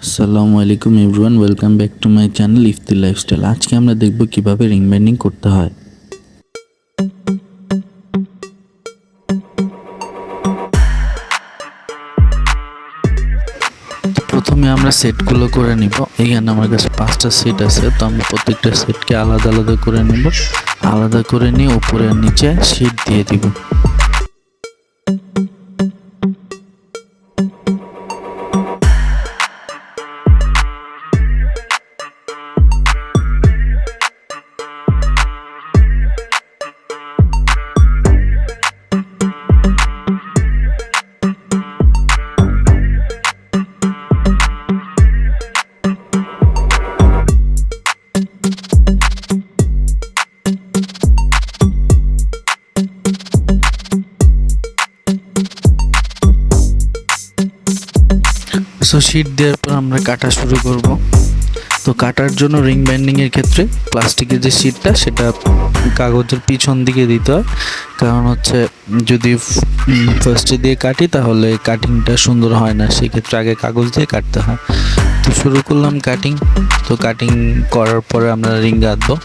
আসসালামু আলাইকুম everyone, welcome back to my channel Ifti lifestyle. আজকে আমরা দেখব কিভাবে রিং বাইন্ডিং করতে হয়। প্রথমে আমরা সেটগুলো করে নিব। এখানে আমার কাছে 5টা সেট আছে, তো আমি প্রত্যেকটা সেটকে আলাদা আলাদা করে নিব। আলাদা করে নিয়ে উপরে আর নিচে শীট দিয়ে দিব। সো শীট দেওয়ার পর আমরা কাটা শুরু করব। তো কাটার জন্য রিং বাইন্ডিংয়ের ক্ষেত্রে প্লাস্টিকের যে শীটটা সেটা কাগজের পিছন দিকে দিতে হয়, কারণ হচ্ছে যদি ফার্স্টে দিয়ে কাটি তাহলে কাটিংটা সুন্দর হয় না, সেক্ষেত্রে আগে কাগজ দিয়ে কাটতে হয়। তো শুরু করলাম কাটিং। তো কাটিং করার পরে আমরা রিং গাঁথবো।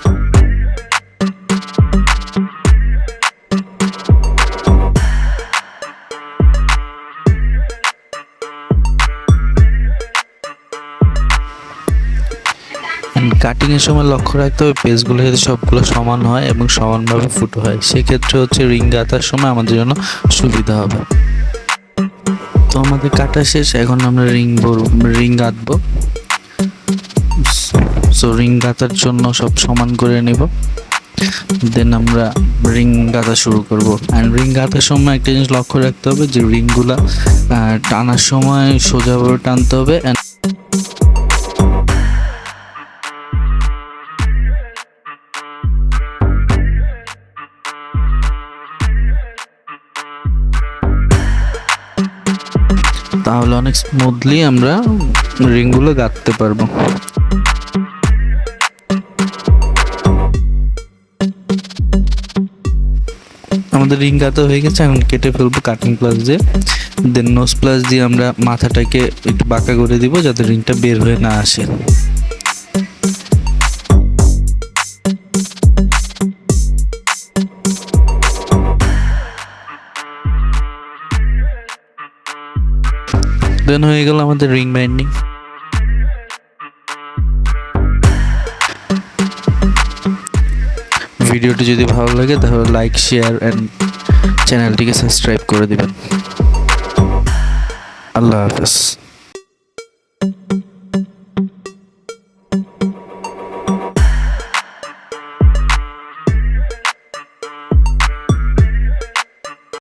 কাটিংয়ের সময় লক্ষ্য রাখতে হবে পেজগুলো যাতে সবগুলো সমান হয় এবং সমানভাবে ফুটো হয়, সেক্ষেত্রে হচ্ছে রিং গাঁথার সময় আমাদের জন্য সুবিধা হবে। তো আমাদের কাটা শেষ, এখন আমরা রিং গাঁথবো। সো রিং গাঁথার জন্য সব সমান করে নেব, দেন আমরা রিং গাঁথা শুরু করব। অ্যান্ড রিং গাঁথার সময় একটা জিনিস লক্ষ্য রাখতে হবে যে রিংগুলা টানার সময় সোজাভাবে টানতে হবে। তাহলে অনেক স্মুথলি আমরা রিংগুলো গাঁথতে পারবো। আমাদের রিং গাঁথা হয়ে গেছে, এখন কেটে ফেলবো কাটিং প্লাস দিয়ে। দেন নোজ প্লাস দিয়ে আমরা মাথাটাকে একটু বাঁকা করে দিব যাতে রিংটা বের হয়ে না আসে। দেন হয়ে গেল আমাদের রিং বাইন্ডিং। ভিডিওটি যদি ভালো লাগে তাহলে লাইক, শেয়ার এন্ড চ্যানেলটিকে সাবস্ক্রাইব করে দিবেন। আল্লাহ হাফেজ।